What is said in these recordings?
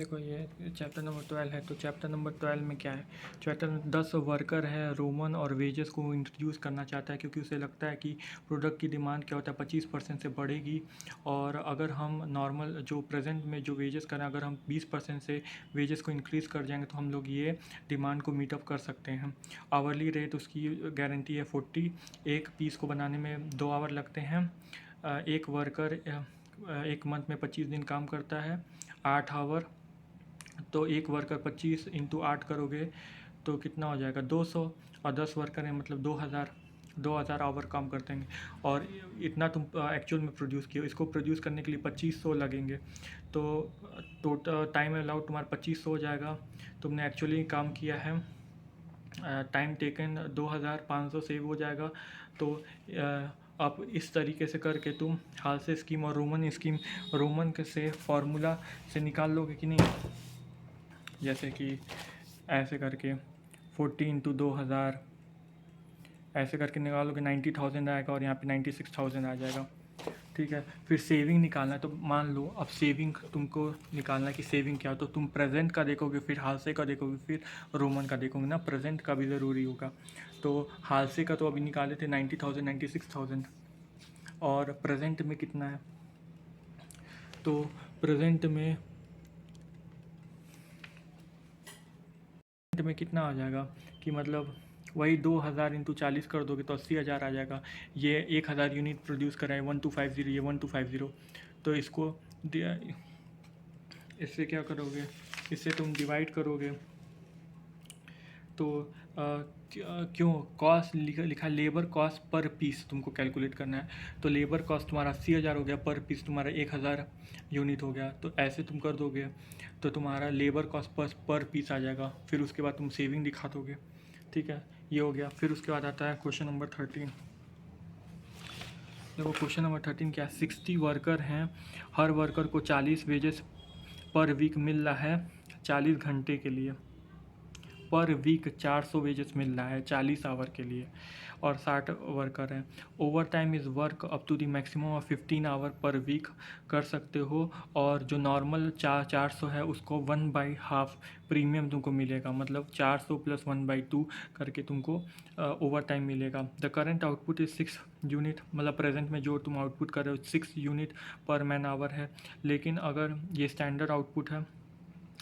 देखो ये chapter number 12 है। तो चैप्टर नंबर 12 में क्या है, चैप्टर में 10 वर्कर है रोमन और वेजेस को इंट्रोड्यूस करना चाहता है, क्योंकि उसे लगता है कि प्रोडक्ट की डिमांड क्या होता है 25% से बढ़ेगी। और अगर हम नॉर्मल जो प्रेजेंट में जो वेजेस करें, अगर हम 20% से वेजेस को इंक्रीज़ कर जाएंगे तो हम लोग ये डिमांड को मीटअप कर सकते हैं। आवरली रेट उसकी गारंटी है 40। एक पीस को बनाने में 2 आवर लगते हैं। एक वर्कर एक मंथ में 25 दिन काम करता है, 8 आवर। तो एक वर्कर 25 इंटू 8 करोगे तो कितना हो जाएगा 200, और 10 वर्कर हैं मतलब 2000 आवर काम करते हैं। और इतना तुम एक्चुअल में प्रोड्यूस किए, इसको प्रोड्यूस करने के लिए 2500 लगेंगे। तो टोटल टाइम अलाउड तुम्हारा 2500 हो जाएगा। तुमने एक्चुअली काम किया है, टाइम टेकन 2500 सेव हो जाएगा। तो अब इस तरीके से करके तुम हाल स्कीम और रोमन के से फार्मूला से निकाल लोगे कि नहीं। जैसे कि ऐसे करके 40 इंटू 2000 ऐसे करके निकालोगे 90,000 आएगा, और यहाँ पे 96,000 आ जाएगा। ठीक है, फिर सेविंग निकालना है। तो मान लो अब सेविंग तुमको निकालना है कि सेविंग क्या हो, तो तुम प्रेजेंट का देखोगे, फिर हालसे का देखोगे, फिर रोमन का देखोगे ना, प्रेजेंट का भी ज़रूरी होगा। तो हालसे का तो अभी निकाले थे 90,000 96,000, और प्रेजेंट में कितना है, तो प्रेजेंट में कितना आ जाएगा कि मतलब वही 2000 इंटू 40 कर दोगे तो 80,000 आ जाएगा। ये 1000 यूनिट प्रोड्यूस कराए 1250, ये 1250। तो इससे क्या करोगे, इससे तुम डिवाइड करोगे तो क्यों कॉस्ट लिखा लेबर कॉस्ट पर पीस तुमको कैलकुलेट करना है। तो लेबर कॉस्ट तुम्हारा 80,000 हो गया, पर पीस तुम्हारा 1000 यूनिट हो गया। तो ऐसे तुम कर दोगे तो तुम्हारा लेबर कॉस्ट पर पीस आ जाएगा। फिर उसके बाद तुम सेविंग दिखा दोगे। ठीक है, ये हो गया। फिर उसके बाद आता है क्वेश्चन नंबर 13। देखो क्वेश्चन नंबर 13 क्या है, 60 वर्कर हैं, हर वर्कर को 40 वेजेस पर वीक मिल रहा है 40 घंटे के लिए। पर वीक 400 वेजेस मिल रहा है 40 आवर के लिए, और 60 वर्कर हैं। Overtime is work up to the maximum of 15 hour per week कर सकते हो। और जो नॉर्मल 400 है उसको 1/2 प्रीमियम तुमको मिलेगा, मतलब 400 + 1/2 करके तुमको ओवर टाइम मिलेगा। The current output is 6 unit, मतलब प्रेजेंट में जो तुम आउटपुट कर रहे हो 6 यूनिट पर मैन आवर है। लेकिन अगर ये स्टैंडर्ड आउटपुट है,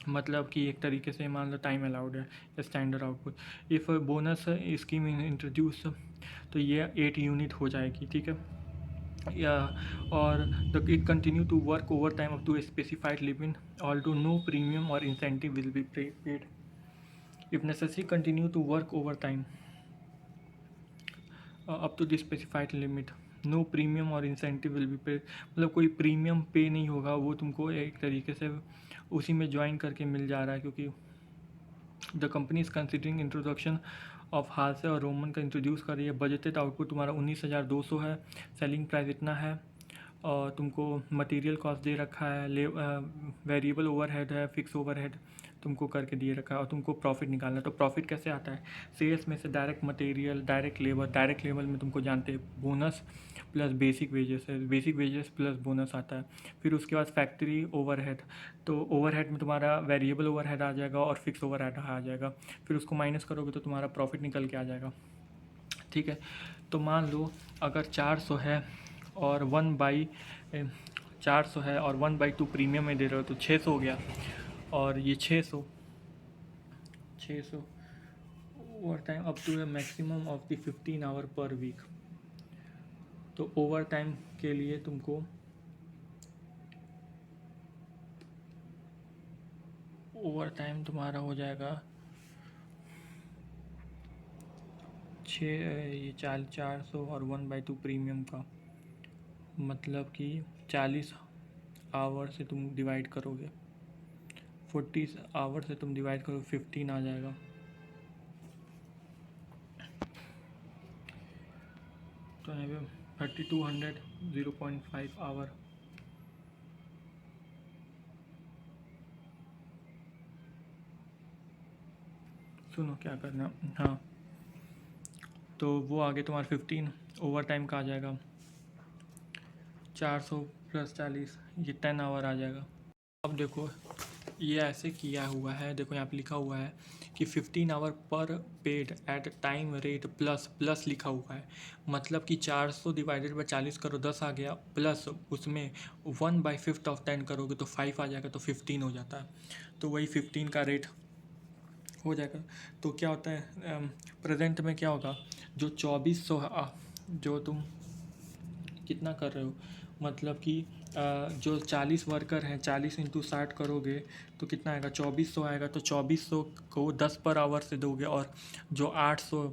मतलब कि एक तरीके से मान लो टाइम अलाउड है standard output. If bonus scheme introduce तो ये 8 यूनिट हो जाएगी। ठीक है, या और the it continue to work overtime up to specified limit, all to no premium और incentive will be paid. If necessary continue to work overtime up to the specified limit, no premium और incentive will be paid. मतलब कोई premium पे नहीं होगा, वो तुमको एक तरीके से उसी में ज्वाइन करके मिल जा रहा है। क्योंकि the company is considering introduction of Halsey और रोमन का इंट्रोड्यूस कर रही है। बजटेड आउटपुट तुम्हारा 19,200 है, सेलिंग प्राइस इतना है, और तुमको मटेरियल कॉस्ट दे रखा है, वेरिएबल ओवरहेड है, फिक्स ओवरहेड तुमको करके दिए रखा है, और तुमको प्रॉफिट निकालना है। तो प्रॉफिट कैसे आता है, सेल्स में से डायरेक्ट मटेरियल, डायरेक्ट लेबर में तुमको जानते हैं बोनस प्लस बेसिक वेजेस है, बेसिक वेजेस प्लस बोनस आता है। फिर उसके बाद फैक्ट्री ओवरहेड, तो ओवरहेड में तुम्हारा वेरिएबल ओवरहेड आ जाएगा और फिक्स ओवरहेड आ जाएगा। फिर उसको माइनस करोगे तो तुम्हारा प्रॉफिट निकल के आ जाएगा। ठीक है, तो मान लो अगर 400 है और 400 है और 1/2 प्रीमियम में दे रहे हो तो 600 हो गया। और ये 600 overtime up to the maximum of the 15 hour per week. तो ओवर टाइम के लिए तुमको ओवर टाइम तुम्हारा हो जाएगा 400 और 1/2 प्रीमियम का, मतलब कि 40 आवर से तुम डिवाइड करोगे, 40 आवर से तुम डिवाइड करो 15 आ जाएगा। तो यहाँ पे 3200 0.5 आवर। सुनो क्या करना, हाँ तो वो आगे तुम्हारा 15 ओवर टाइम का आ जाएगा, 400 + 40 ये 10 आवर आ जाएगा। अब देखो ये ऐसे किया हुआ है, देखो यहाँ पे लिखा हुआ है कि 15 hour per paid at time rate plus plus लिखा हुआ है, मतलब कि 400 डिवाइडेड बाई 40 करो 10 आ गया, प्लस उसमें 1/5 ऑफ 10 करोगे तो 5 आ जाएगा, तो 15 हो जाता है। तो वही 15 का रेट हो जाएगा। तो क्या होता है प्रेजेंट में क्या होगा, जो 2400 जो तुम कितना कर रहे हो, मतलब कि जो 40 वर्कर हैं, 40 इंटू 60 करोगे तो कितना आएगा, 2400 आएगा। तो 2400 को 10 पर आवर से दोगे, और जो 800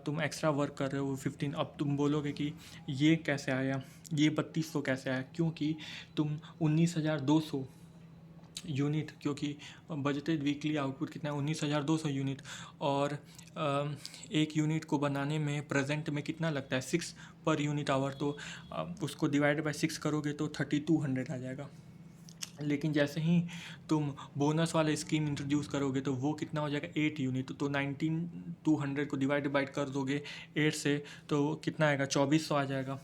तुम एक्स्ट्रा वर्क कर रहे हो वो 15। अब तुम बोलोगे कि ये कैसे आया, ये 3200 कैसे आया, क्योंकि तुम 19,200 यूनिट, क्योंकि बजटेड वीकली आउटपुट कितना है, 19,200 यूनिट, और एक यूनिट को बनाने में प्रेजेंट में कितना लगता है, 6 पर यूनिट आवर। तो उसको डिवाइड बाय 6 करोगे तो 3200 आ जाएगा। लेकिन जैसे ही तुम बोनस वाला स्कीम इंट्रोड्यूस करोगे तो वो कितना हो जाएगा, 8 यूनिट। तो 19,200 को डिवाइड कर दोगे 8 से, तो कितना आएगा, 2400 आ जाएगा।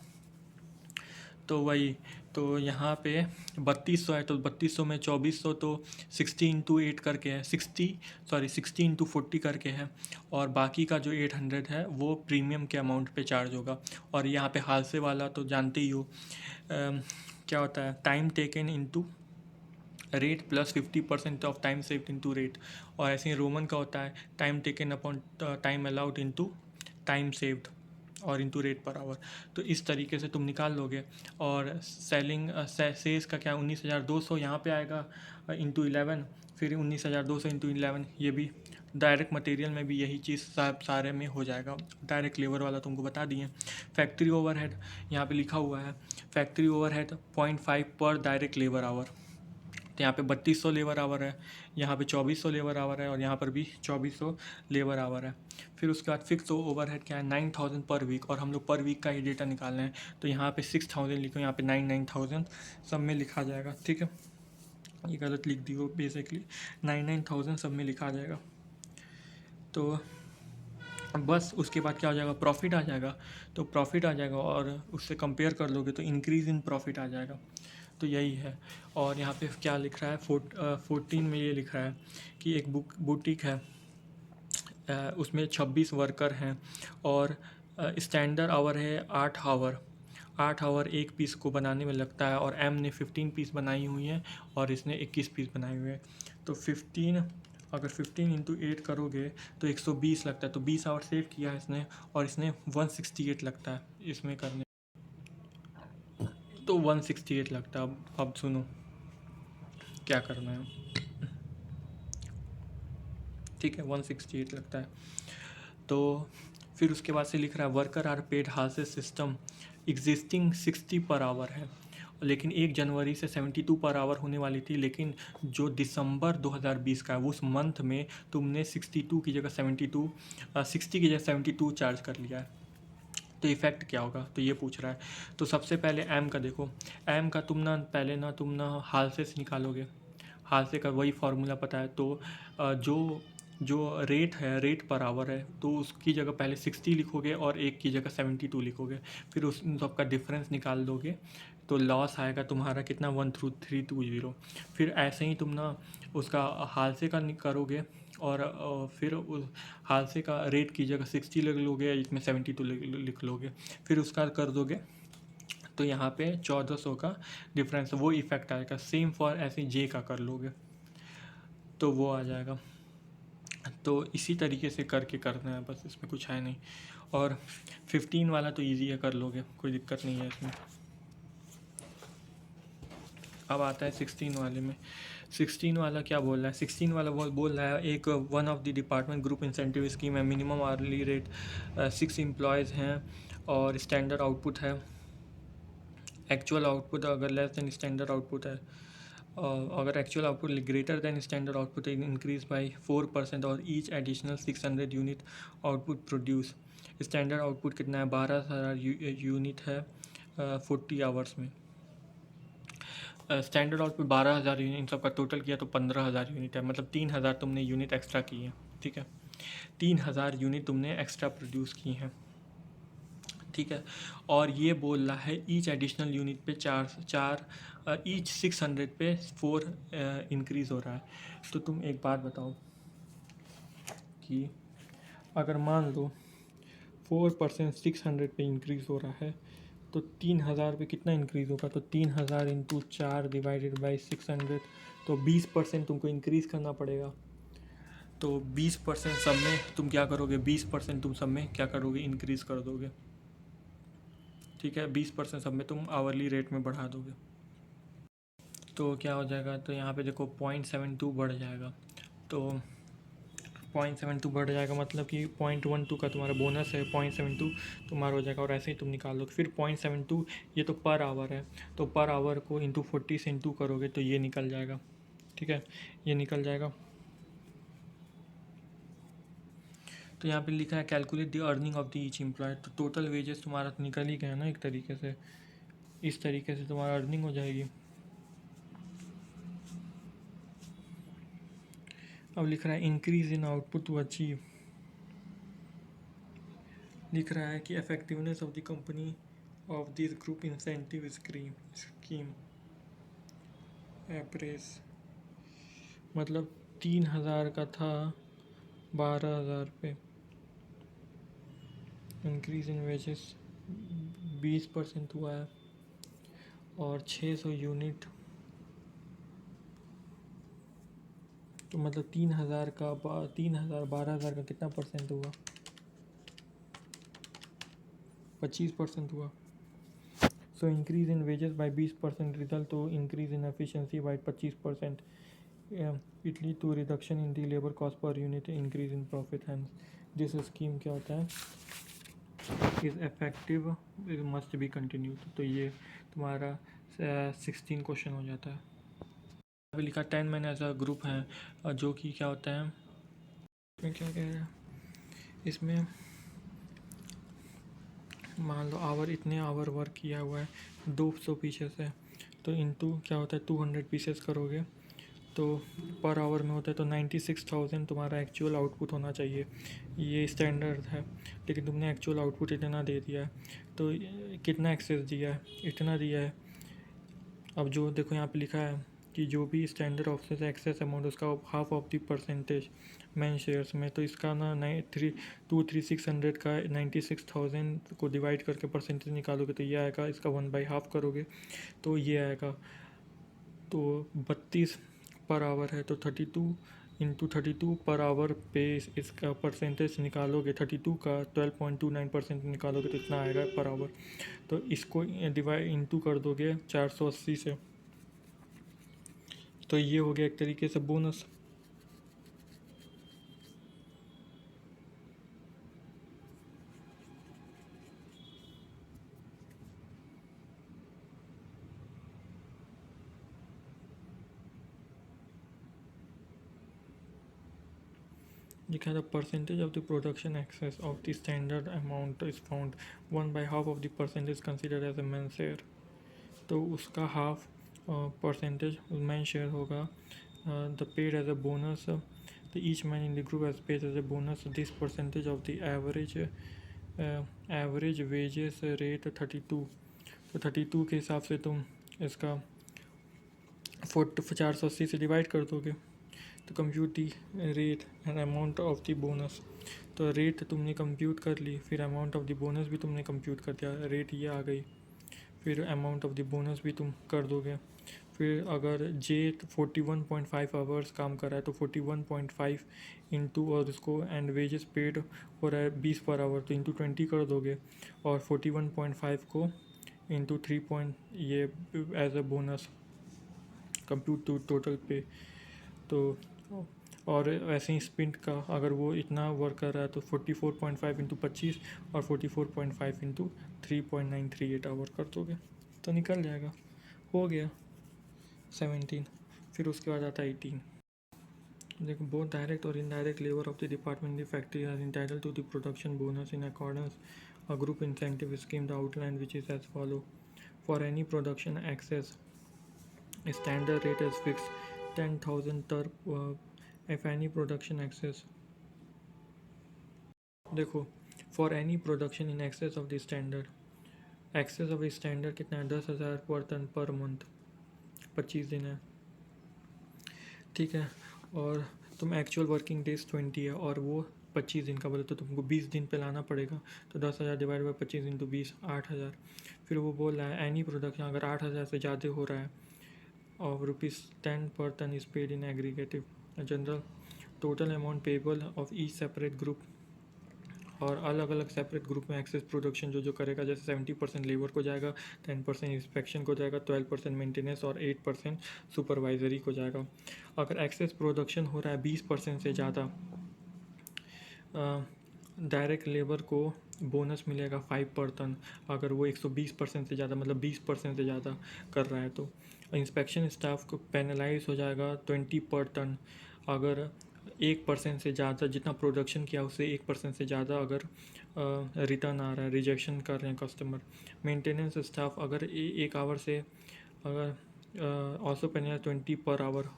तो वही, तो यहाँ पे 3200 है, तो 3200 में 2400 तो 60 × 8 करके है, 60 करके है, और बाकी का जो 800 है वो प्रीमियम के अमाउंट पे चार्ज होगा। और यहाँ पे हादसे वाला तो जानते ही हो क्या होता है, time taken into rate plus 50% of time saved into rate. और ऐसे ही रोमन का होता है time taken upon time allowed into time saved और इंटू रेट पर आवर। तो इस तरीके से तुम निकाल लोगे। और सेलिंग सेल्स का क्या, 19,200 यहाँ पे आएगा इंटू 11, फिर 19,200 इंटू 11, ये भी डायरेक्ट मटेरियल में भी यही चीज़ सारे में हो जाएगा। डायरेक्ट लेबर वाला तुमको बता दिए। फैक्ट्री ओवरहेड यहाँ पे लिखा हुआ है, फैक्ट्री ओवरहेड 0.5 पर डायरेक्ट लेबर आवर। तो यहाँ पे 3200 लेबर आवर है, यहाँ पे 2400 लेबर आवर है, और यहाँ पर भी 2400 लेबर आवर है। फिर उसके बाद फिक्स ओवरहेड क्या है, 9000 पर वीक, और हम लोग पर वीक का ही डेटा निकालना है। तो यहाँ पे 6000 लिखो, यहाँ पे 9,000 सब में लिखा जाएगा, ठीक है। ये गलत लिख दी हो बेसिकली, 9,000 सब में लिखा जाएगा। तो बस उसके बाद क्या हो जाएगा, प्रॉफिट आ जाएगा। तो प्रॉफिट आ जाएगा, और उससे कंपेयर कर लोगे तो इंक्रीज़ इन प्रॉफिट आ जाएगा। तो यही है। और यहाँ पे क्या लिख रहा है, 14 में ये लिख रहा है कि एक बुटीक है, उसमें 26 वर्कर हैं, और स्टैंडर्ड आवर है 8 आवर एक पीस को बनाने में लगता है, और एम ने 15 पीस बनाई हुई हैं और इसने 21 पीस बनाए हुए हैं। तो 15, अगर 15 इंटू 8 करोगे तो 120 लगता है। तो 20 आवर सेव किया है इसने, और इसने 168 लगता है इसमें करने, तो 168 लगता है। अब सुनो क्या करना है, ठीक है, 168 लगता है। तो फिर उसके बाद से लिख रहा है worker are paid house system existing 60 per our है, लेकिन 1 जनवरी से 72 पर आवर होने वाली थी, लेकिन जो दिसंबर 2020 का है उस मंथ में तुमने 62 की जगह 72 60 की जगह 72 चार्ज कर लिया है। तो इफ़ेक्ट क्या होगा, तो ये पूछ रहा है। तो सबसे पहले एम का देखो, एम का तुम ना हाल से निकालोगे, हाल से का वही फार्मूला पता है। तो जो जो रेट है, रेट पर आवर है, तो उसकी जगह पहले 60 लिखोगे और एक की जगह 72 लिखोगे, फिर उस सबका डिफरेंस निकाल दोगे, तो लॉस आएगा तुम्हारा कितना, 1,320। फिर ऐसे ही तुम ना उसका हाल से का करोगे, और फिर उस हाल से का रेट की जगह 60 लिख लोगे, इसमें 72 लिख लोगे, फिर उसका कर दोगे, तो यहाँ पे 1400 का डिफरेंस वो इफेक्ट आएगा। सेम फॉर ऐसे जे का कर लोगे तो वो आ जाएगा। तो इसी तरीके से करके करना है, बस इसमें कुछ है नहीं। और 15 वाला तो इजी है, कर लोगे, कोई दिक्कत नहीं है इसमें। अब आता है 16 वाले में। 16 वाला क्या बोल रहा है, 16 वाला बोल रहा है एक one of the department group incentive scheme है, मिनिमम आवर्ली रेट 6 एम्प्लॉयज़ हैं, और स्टैंडर्ड आउटपुट है, एक्चुअल आउटपुट अगर लेस देन स्टैंडर्ड आउटपुट है, अगर actual output greater than standard output increase by 4%, और each additional 600 unit output produce. Standard output कितना है, 12,000 यूनिट है 40 आवर्स में। स्टैंडर्ड आउटपुट 12,000 यूनिट, इन सब का टोटल किया तो 15,000 यूनिट है, मतलब 3,000 तुमने यूनिट एक्स्ट्रा की है, ठीक है, 3,000 यूनिट तुमने एक्स्ट्रा प्रोड्यूस की हैं, ठीक है। और ये बोल रहा है ईच एडिशनल यूनिट पे ईच 600 पे 4 इंक्रीज़ हो रहा है। तो तुम एक बात बताओ कि अगर मान लो 4% 600 पे इंक्रीज़ हो रहा है तो 3000 पे कितना इंक्रीज़ होगा? तो 3000 इंटू 4 डिवाइडेड बाई 600, तो 20% तुमको इंक्रीज़ करना पड़ेगा। तो 20% सब में तुम क्या करोगे? 20% तुम सब में क्या करोगे? इंक्रीज़ कर दोगे, ठीक है। 20% सब में तुम आवरली रेट में बढ़ा दोगे तो क्या हो जाएगा? तो यहाँ पे देखो 0.72 बढ़ जाएगा। तो 0.72 बढ़ जाएगा मतलब कि 0.12 का तुम्हारा बोनस है, 0.72 तुम्हारा हो जाएगा। और ऐसे ही तुम निकाल दो। फिर 0.72 ये तो पर आवर है, तो पर आवर को इंटू 40 से इंटू करोगे तो ये निकल जाएगा, ठीक है, ये निकल जाएगा। तो यहाँ पे लिखा है calculate the earning of the each employ. तो टोटल वेजेस तुम्हारा तो निकल ही गया ना एक तरीके से। इस तरीके से तुम्हारा अर्निंग हो जाएगी। अब लिख रहा है increase in output to achieve. लिख रहा है कि effectiveness of the company of this group incentive scheme appraise. मतलब 3000 का था 12,000 पे। इंक्रीज इन वेजेस 20% हुआ है और 600 यूनिट, तो मतलब 3000 का 12,000 का कितना परसेंट हुआ? 25% हुआ। So increase in wages by 20% result to increase in efficiency by 25%। It lead to reduction in the labour cost per unit, increase in profit. Hence this scheme क्या होता है? Is effective, it must be continued. तो ये तुम्हारा 16 question हो जाता है। अभी लिखा 10 मैन एज अ ग्रुप है, जो कि क्या होता है, इसमें क्या कह रहा है? इसमें मान लो आवर, इतने आवर वर्क किया हुआ है 200 पीसेस है, तो इंटू क्या होता है 200 पीसेस करोगे तो पर आवर में होता है तो 96,000 तुम्हारा एक्चुअल आउटपुट होना चाहिए। ये स्टैंडर्ड है, लेकिन तुमने एक्चुअल आउटपुट इतना दे दिया है। तो कितना एक्सेस दिया है? इतना दिया है। अब जो देखो यहाँ पे लिखा है कि जो भी स्टैंडर्ड ऑफिस एक्सेस अमाउंट उसका half of the percentage man shares में, तो इसका ना 600 का 96,000 को डिवाइड करके परसेंटेज निकालोगे तो ये आएगा। इसका 1/2 करोगे तो ये आएगा। तो 32 पर आवर है तो 32 इंटू 32 पर आवर पे इसका परसेंटेज निकालोगे, 32 का 12.29% निकालोगे तो इतना आएगा पर आवर। तो इसको डिवाइड इंटू कर दोगे 480 से, तो ये हो गया एक तरीके से बोनस। लिखा the percentage of the production excess of the standard amount is found 1/2 of the percentage considered as a man share. तो उसका हाफ परसेंटेज मैन शेयर होगा। The paid as a bonus, the each man in the group as paid as a bonus this percentage of the average wages rate 32। तो 32 के हिसाब से तुम इसका 480 से डिवाइड कर दोगे तो compute the rate and amount of the bonus. तो रेट तुमने कंप्यूट कर ली, फिर अमाउंट ऑफ द बोनस भी तुमने कंप्यूट कर दिया, रेट ये आ गई। फिर अमाउंट ऑफ द बोनस भी तुम कर दोगे। फिर अगर जे 41.5 आवर्स काम कर रहा है तो 41.5 इंटू, और इसको एंड वेजेस पेड हो रहा है 20 पर आवर तो इंटू 20 कर दोगे, और 41.5 को इंटू 3 ये as a bonus compute to total pay. तो और ऐसे ही स्पिंट का अगर वो इतना वर्क कर रहा है तो 44.5 इंटू 25 और 44.5 इंटू 3.938 आवर कर दोगे तो निकल जाएगा। हो गया 17। फिर उसके बाद आता है 18। देखो बोथ डायरेक्ट और indirect labour of the department the factory are entitled to the production bonus in accordance a group incentive scheme the outline which is as follow. For any production excess standard rate is fixed 10,000 per if any production excess। देखो for any production in excess of the standard, excess of standard कितना है 10,000 पर ton per month, 25 दिन है, ठीक है। और तुम एक्चुअल वर्किंग डेज 20 है और वो 25 दिन का बोले तो तुमको 20 दिन पे लाना पड़ेगा। तो 10,000 डिवाइड बाई 25 इंटू 20, 8,000। फिर वो बोल रहा है एनी प्रोडक्शन अगर 8,000 से ज़्यादा हो रहा है और ₹10 per ton is paid in aggregative general, total amount payable of each separate group, और अलग अलग सेपरेट ग्रुप में एक्सेस प्रोडक्शन जो जो करेगा, जैसे 70% लेबर को जाएगा, 10% इंस्पेक्शन को जाएगा, 12% मेंटेनेंस और 8% सुपरवाइजरी को जाएगा। अगर एक्सेस प्रोडक्शन हो रहा है 20% से ज़्यादा, डायरेक्ट लेबर को बोनस मिलेगा 5 पर टन अगर वो 120% से ज़्यादा, मतलब 20% से ज़्यादा कर रहा है। तो इंस्पेक्शन स्टाफ को पेनलाइज हो जाएगा 20 पर टन अगर 1% से ज़्यादा, जितना प्रोडक्शन किया उससे 1% से ज़्यादा अगर रिटर्न आ रहा है, रिजेक्शन कर रहे हैं कस्टमर। मेंटेनेंस स्टाफ अगर 1 आवर से अगर ऑल्सो पेनलाइज 20 पर आवर,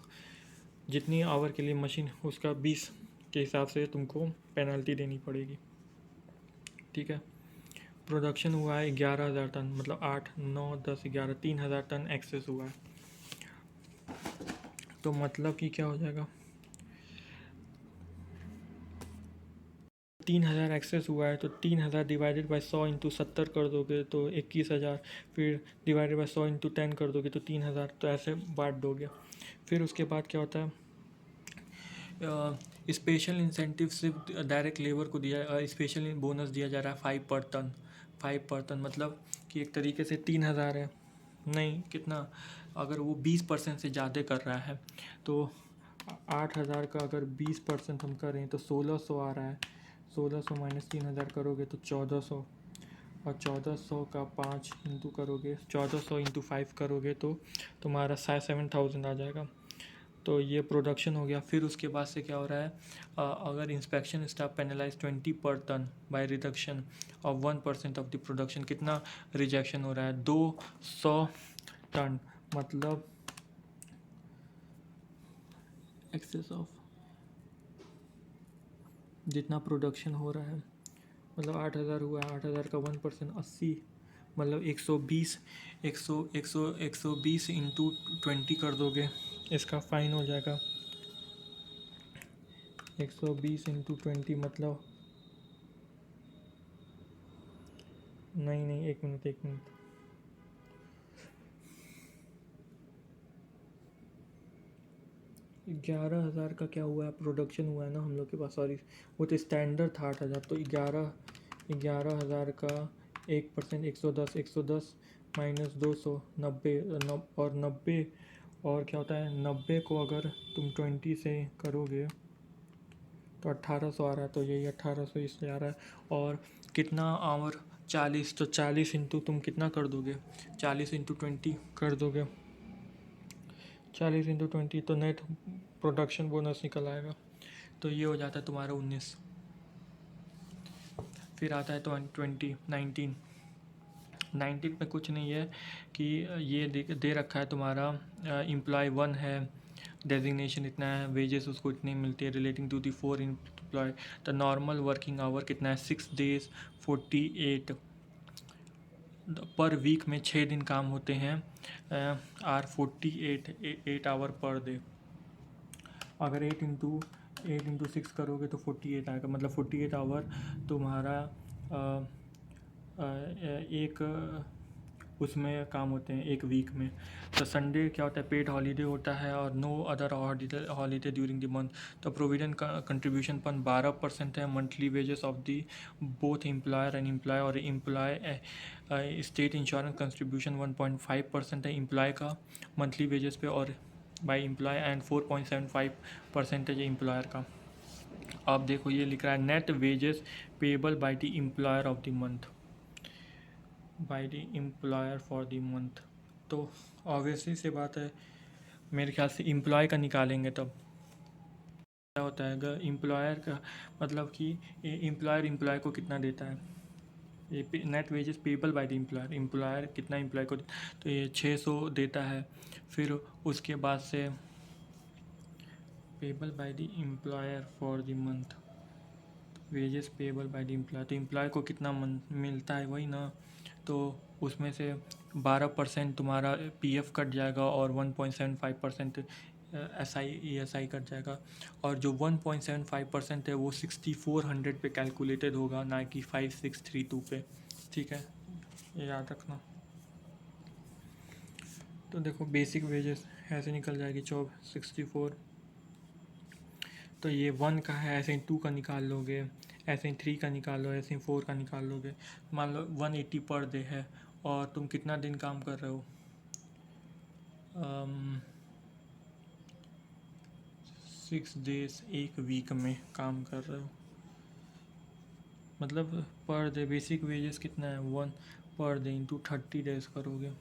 जितनी आवर के लिए मशीन उसका 20 के हिसाब से तुमको पेनल्टी देनी पड़ेगी, ठीक है। प्रोडक्शन हुआ है 11,000 टन, मतलब 8, 9, 10, 11, 3,000 टन एक्सेस हुआ है। तो मतलब कि क्या हो जाएगा, 3,000 एक्सेस हुआ है तो 3,000 डिवाइडेड बाई 100 इंटू 70 कर दोगे तो 21,000, फिर डिवाइडेड बाई 100 इंटू 10 कर दोगे तो 3,000, तो ऐसे बांट दोगे। फिर उसके बाद क्या होता है, स्पेशल इंसेंटिव सिर्फ डायरेक्ट लेबर को दिया, स्पेशल बोनस दिया जा रहा है 5 पर टन, 5 पर टन मतलब कि एक तरीके से 3,000 है, नहीं कितना, अगर वो 20% से ज़्यादा कर रहा है तो 8,000 का अगर 20% हम करें तो 1,600 आ रहा है, 1,600 माइनस 3,000 करोगे तो 1,400, और 1,400 का 5 इंटू करोगे, 1,400 इंटू 5 करोगे तो तुम्हारा 7,000 आ जाएगा। तो ये प्रोडक्शन हो गया। फिर उसके बाद से क्या हो रहा है, अगर inspection staff penalise 20 per ton by reduction of 1% of the production, कितना रिजेक्शन हो रहा है 200 टन, मतलब एक्सेस ऑफ जितना प्रोडक्शन हो रहा है, मतलब 8,000 हुआ है, 8,000 का 1% 80, मतलब 120, 120 इंटू 20 कर दोगे, इसका फाइन हो जाएगा 120 इंटू 20, मतलब नहीं, एक मिनट 11,000 का क्या हुआ है, प्रोडक्शन हुआ है ना हम लोग के पास, सॉरी वो तो स्टैंडर्ड था 8,000, तो 11,000 का 1% 110 माइनस 200, 90, और 90, और क्या होता है 90 को अगर तुम 20 से करोगे तो 1,800 आ रहा है, तो यही 1,800 इसलिए आ रहा है। और कितना आवर 40, तो 40 इंटू तुम कितना कर दोगे, 40 इंटू 20 कर दोगे, 40 इंटू 20 तो नेट प्रोडक्शन बोनस निकल आएगा। तो ये हो जाता है तुम्हारा 19। फिर आता है तो 19 में कुछ नहीं है कि ये दे रखा है तुम्हारा एम्प्लॉय 1 है, डेजिग्नेशन इतना है, वेजेस उसको इतनी मिलती है relating to the 4 employ, the normal working hour कितना है 6 days 48 पर वीक में 6 दिन काम होते हैं, आर 8 आवर पर डे। अगर 8 इंटू 6 करोगे तो 48 आएगा, मतलब 48 आवर तुम्हारा एक उसमें काम होते हैं एक वीक में। तो संडे क्या होता है, पेड हॉलीडे होता है और no other holiday during the month. तो प्रोविडेंट कंट्रीब्यूशन पर 12% है, monthly wages of the both employer and employ, और एम्प्लॉय स्टेट इंश्योरेंस कंट्रीब्यूशन 1.5% है एम्प्लॉय का मंथली वेजेस पे, और बाई एम्प्लॉय, एंड 4.75% है एम्प्लॉयर का। आप देखो ये लिख रहा है net wages payable by the employer of the month, bye the employer for the month. तो ऑब्वियसली से बात है, मेरे ख्याल से एम्प्लॉय का निकालेंगे तब क्या होता है, अगर एम्प्लॉयर का मतलब कि एम्प्लॉय को कितना देता है, ये net wages payable by the employer कितना एम्प्लॉय को, तो ये 600 देता है। फिर उसके बाद से payable by the employer for the month, wages payable by the employ, तो एम्प्लॉय को कितना मिलता है वही ना, तो उसमें से 12% तुम्हारा पीएफ कट जाएगा और 1.75% एस आई कट जाएगा, और जो 1.75% है वो 6400 पे कैलकुलेटेड होगा, ना कि 5632 पे। ठीक है, ये याद रखना। तो देखो बेसिक वेजेस ऐसे निकल जाएगी 64, तो ये 1 का है, ऐसे ही 2 का निकाल लोगे, ऐसे ही 3 का निकाल लो, ऐसे ही 4 का निकाल लोगे। मान लो 180 पर डे है और तुम कितना दिन काम कर रहे हो, 6 डेज एक वीक में काम कर रहे हो, मतलब पर डे बेसिक वेजेस कितना है 1 पर डे इंटू 30 डेज करोगे,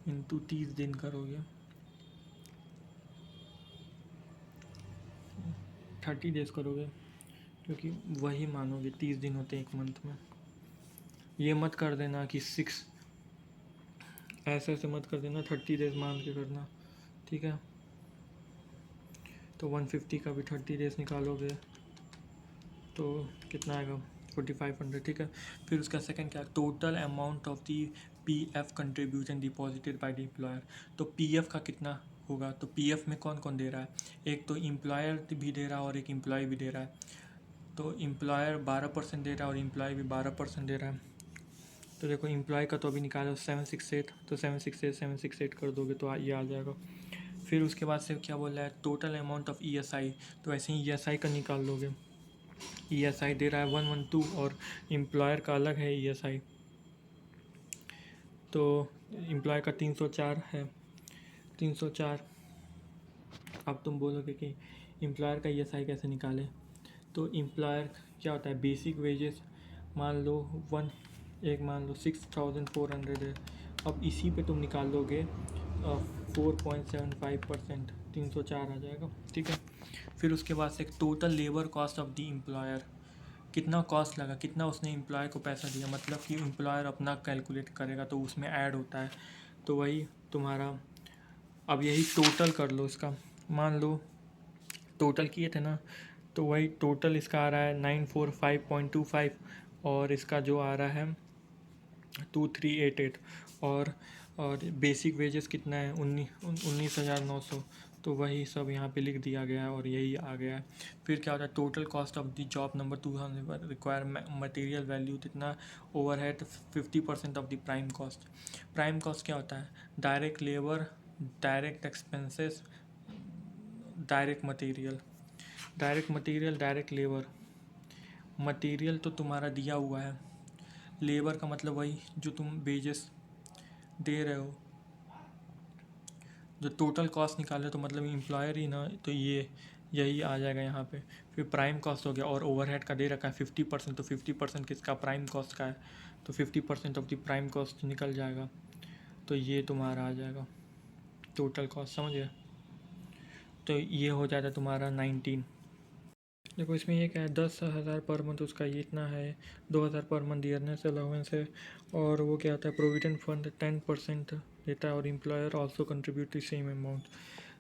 इंटू 30 दिन करोगे, 30 डेज करोगे, क्योंकि वही मानोगे 30 दिन होते हैं एक मंथ में। ये मत कर देना कि 6, ऐसे ऐसे मत कर देना, 30 डेज मान के करना। ठीक है, तो 150 का भी 30 डेज निकालोगे तो कितना आएगा 4500। ठीक है, फिर उसका सेकंड क्या, total amount of the PF contribution deposited bye the employer. तो पीएफ का कितना होगा, तो पीएफ में कौन कौन दे रहा है, एक तो एम्प्लॉयर भी दे रहा है और एक एम्प्लॉय भी दे रहा है। तो एम्प्लॉयर 12% दे रहा है और एम्प्लॉय भी 12% दे रहा है। तो देखो एम्प्लॉय का तो अभी निकालो 768, तो 768 कर दोगे तो ये आ जाएगा। फिर उसके बाद से क्या बोल रहा है, टोटल अमाउंट ऑफ ईएसआई, तो ऐसे ही ईएसआई का निकाल लोगे। ईएसआई दे रहा है 112 और एम्प्लॉयर का अलग है ईएसआई, तो एम्प्लॉय का 304 है, 304। अब तुम बोलोगे कि एम्प्लॉयर का ईएसआई कैसे निकालें, तो एम्प्लॉयर क्या होता है, बेसिक वेजेस मान लो मान लो 6400 है। अब इसी पे तुम निकाल लोगे 4.75%, 304 आ जाएगा। ठीक है, फिर उसके बाद से total labour cost of the employer, कितना कॉस्ट लगा, कितना उसने एम्प्लॉय को पैसा दिया, मतलब कि एम्प्लॉयर अपना कैलकुलेट करेगा तो उसमें ऐड होता है, तो वही तुम्हारा। अब यही टोटल कर लो इसका, मान लो टोटल किए थे ना, तो वही टोटल इसका आ रहा है 945.25 और इसका जो आ रहा है 2388, और बेसिक वेजेस कितना है 19,900, तो वही सब यहाँ पे लिख दिया गया है और यही आ गया है। फिर क्या होता है, total cost of the job number 2000 require material value कितना, overhead 50% of the prime cost. Prime cost क्या होता है, direct labour, direct expenses, direct material, direct labour. Material तो तुम्हारा दिया हुआ है, लेबर का मतलब वही जो तुम वेजेस दे रहे हो, जो टोटल कॉस्ट निकाले तो मतलब एम्प्लॉयर ही ना, तो यही आ जाएगा यहाँ पे। फिर प्राइम कॉस्ट हो गया, और ओवरहेड का दे रखा है 50%, तो 50% किसका, प्राइम कॉस्ट का है, तो 50% ऑफ द प्राइम कॉस्ट निकल जाएगा, तो ये तुम्हारा आ जाएगा टोटल कॉस्ट, समझ गए। तो ये हो जाता है तुम्हारा 19। देखो इसमें ये क्या है, 10,000 पर मंथ उसका ये इतना है, 2,000 पर मंथ ईयरनेस अलाउंस है, और वो क्या आता है, प्रोविडेंट फंड 10% देता है, और employer also contribute the same amount.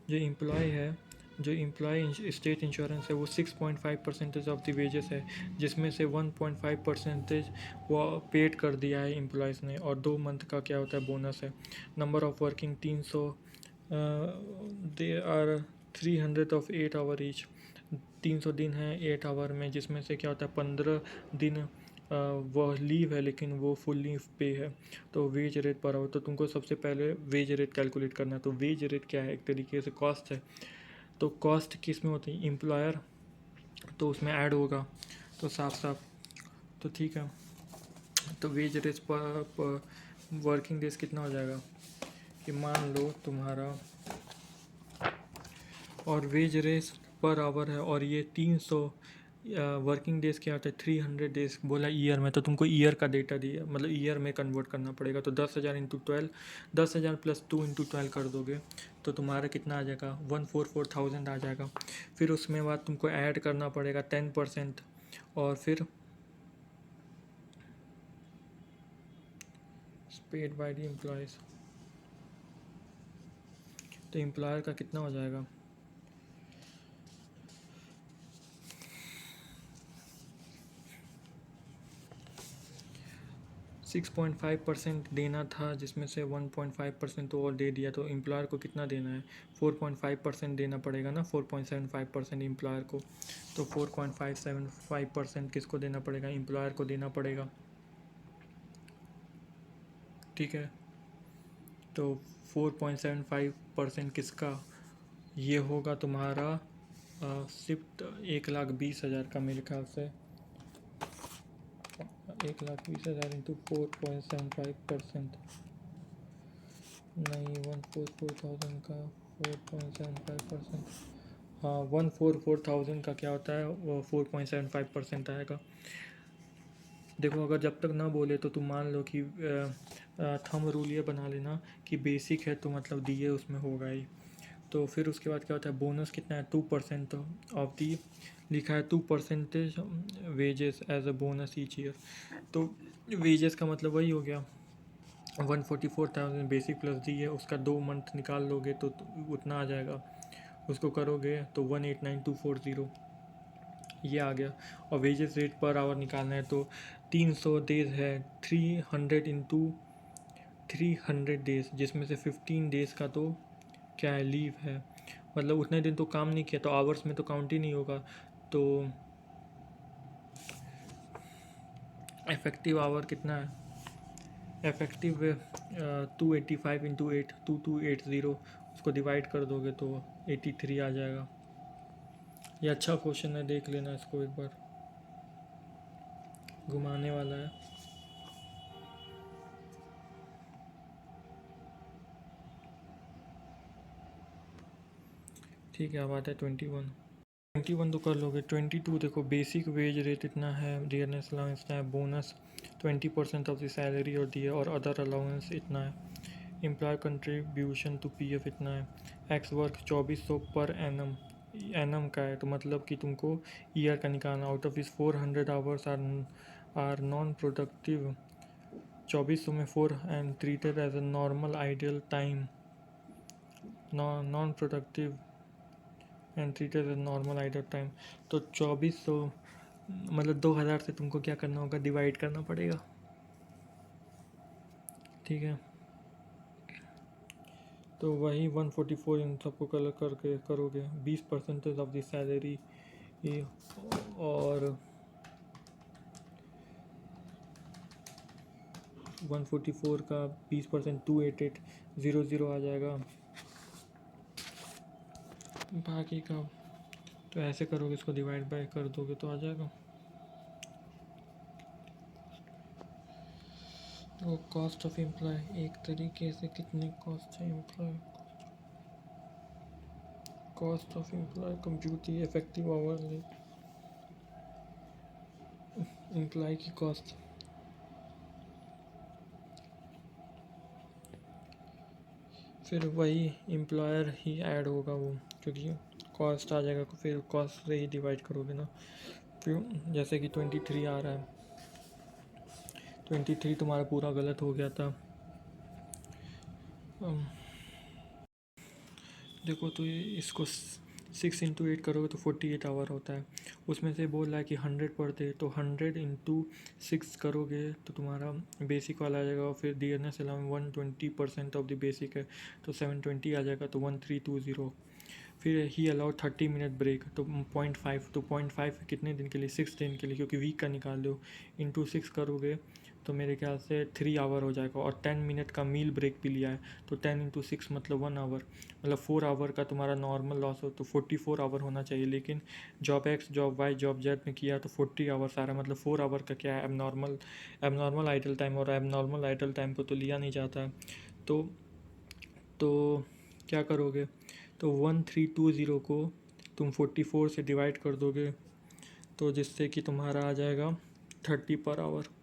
जो एम्प्लॉय है, जो एम्प्लॉय स्टेट इंश्योरेंस है वो 6.5% ऑफ द वेजेस है, जिसमें से 1.5% वो पेड कर दिया है एम्प्लॉयज़ ने, और 2 मंथ का क्या होता है बोनस है। Number of working 300, they are 300 of 8 hour each, 300 दिन है 8 आवर में, जिसमें से क्या होता है 15 दिन वह लीव है लेकिन वो फुल लीव पे है। तो वेज रेट पर आवर, तो तुमको सबसे पहले वेज रेट कैलकुलेट करना है। तो वेज रेट क्या है, एक तरीके से कॉस्ट है। तो कॉस्ट किस में होती है, एम्प्लॉयर, तो उसमें ऐड होगा, तो साफ साफ, तो ठीक है। तो वेज रेट पर वर्किंग डेज कितना हो जाएगा, कि मान लो तुम्हारा, और वेज रेट पर आवर है, और ये 300 वर्किंग डेज़ क्या होता है, 300 डेज़ बोला ईयर में, तो तुमको ईयर का डेटा दिया, मतलब ईयर में कन्वर्ट करना पड़ेगा। तो 10,000 इंटू 12, 10,000 प्लस 2 इंटू 12 कर दोगे तो तुम्हारा कितना आ जाएगा, 144,000 आ जाएगा। फिर उसमें बाद तुमको ऐड करना पड़ेगा 10%, और फिर पेड बाय द एम्प्लॉयज़, तो एम्प्लॉयर का कितना हो जाएगा, 6.5% देना था, जिसमें से 1.5% तो और दे दिया, तो एम्प्लॉयर को कितना देना है? 4.5% देना पड़ेगा ना, 4.75% एम्प्लॉयर को। तो 4.575% किसको देना पड़ेगा? एम्प्लॉयर को देना पड़ेगा। ठीक है, तो 4.75% किसका? ये होगा तुम्हारा सिर्फ 1,20,000 का, मेरे ख्याल से 1,20,000 इंटू 4.75%, नहीं 144,000 का 4.75%, हाँ 144,000 का क्या होता है, वो 4.75% आएगा। देखो, अगर जब तक ना बोले तो तुम मान लो कि थंब रूल ये बना लेना कि बेसिक है तो मतलब दिए उसमें होगा ही। तो फिर उसके बाद क्या होता है, बोनस कितना है? 2% ऑफ दी, लिखा है 2% wages as a bonus each year. तो वेजेस का मतलब वही हो गया 144,000 बेसिक प्लस दी है, उसका 2 मंथ निकाल लोगे तो उतना आ जाएगा। उसको करोगे तो 189,240 ये आ गया। और वेजेस रेट पर आवर निकालना है तो 300 डेज है, 300 इंटू 300 डेज, जिसमें से 15 डेज का तो क्या है, लीव है। मतलब उतने दिन तो काम नहीं किया तो आवर्स में तो काउंट ही नहीं होगा। तो इफेक्टिव आवर कितना है? इफेक्टिव 285 इंटू 8, 2280, उसको डिवाइड कर दोगे तो 83 आ जाएगा। ये अच्छा क्वेश्चन है, देख लेना इसको एक बार, घुमाने वाला है। ठीक है, अब आता है 21 तो कर लोगे। 22 देखो, बेसिक वेज रेट इतना है, डियरनेस अलाउंस इतना है, बोनस 20% ऑफ द सैलरी और दिया, और अदर अलाउंस इतना है, एम्प्लॉय कंट्रीब्यूशन टू पीएफ इतना है, x work 2400 per annum, annum का है तो मतलब कि तुमको ईयर का निकालना। आउट ऑफ इस 400 आवर्स आर नॉन प्रोडक्टिव, 2400 में 4 and treated as a normal ideal time, non productive and treated as normal ideal time. तो 2400 मतलब 2000 से तुमको क्या करना होगा, डिवाइड करना पड़ेगा। ठीक है, तो वही 144 इन सबको कलर करके करोगे, 20% ऑफ द सैलरी, और 144 का 20% 2880 आ जाएगा। बाकी का तो ऐसे करोगे, इसको डिवाइड बाय कर दोगे तो आ जाएगा। तो कॉस्ट ऑफ एम्प्लॉय, एक तरीके से कितने कॉस्ट है employ, cost of employ compute the effective hour, employ की कॉस्ट, फिर वही एम्प्लॉयर ही ऐड होगा वो, क्योंकि कॉस्ट आ जाएगा तो फिर कॉस्ट से ही डिवाइड करोगे ना। फिर जैसे कि 23 आ रहा है, 23 तुम्हारा पूरा गलत हो गया था। देखो, तो इसको 6 इंटू 8 करोगे तो 48 आवर होता है। उसमें से बोल रहा है कि 100 पढ़ते, तो 100 इंटू 6 करोगे तो तुम्हारा बेसिक वाला आ जाएगा, और फिर dearness allowance 120% of the basic है तो 720 आ जाएगा, तो 1320। फिर ही अलाउ 30 मिनट ब्रेक, तो 0.5, तो 0.5 कितने दिन के लिए? 6 दिन के लिए, क्योंकि वीक का निकाल लो, इंटू 6 करोगे तो मेरे ख्याल से 3 आवर हो जाएगा। और 10 मिनट का मील ब्रेक भी लिया है, तो 10 इंटू 6 मतलब 1 आवर, मतलब 4 आवर का तुम्हारा नॉर्मल लॉस हो, तो 44 आवर होना चाहिए। लेकिन job X, job Y, job Z में किया तो 40 आवर्स आ रहा है, मतलब 4 आवर का क्या है, एबनॉर्मल आइडल टाइम, और एबनॉर्मल आइडल टाइम को तो लिया नहीं जाता है। तो क्या करोगे, तो 1320 को तुम 44 से डिवाइड कर दोगे, तो जिससे कि तुम्हारा आ जाएगा 30 पर आवर।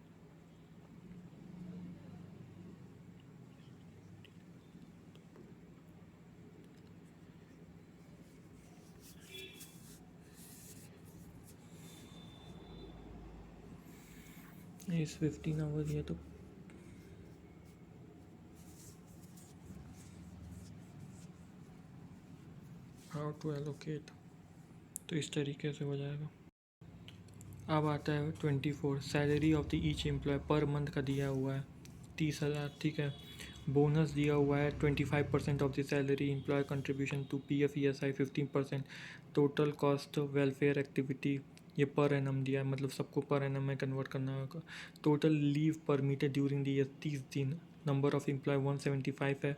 इस 15 आवर ये तो हाउ टू एलोकेट, तो इस तरीके से हो जाएगा। अब आता है 24 salary of the each employ per month का दिया हुआ है 30,000, ठीक है। बोनस दिया हुआ है 25% of the salary, employ contribution to PF ESI 15%, total cost welfare activity ये पर एनम दिया है, मतलब सबको पर एनम में कन्वर्ट करना होगा। Total leave permitted during the year 30 दिन, नंबर ऑफ एम्प्लॉय 175 है।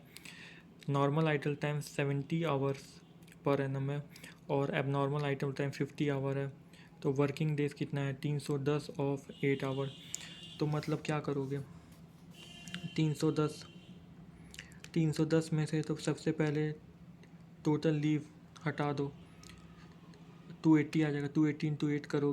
Normal idle time 70 hours per annum है और एबनॉर्मल आइडल टाइम 50 आवर है। तो वर्किंग डेज कितना है 310 ऑफ 8 आवर। तो मतलब क्या करोगे 310 310 में से तो सबसे पहले टोटल लीव हटा दो 280 आ जाएगा, 280 इंटू 8 करोगे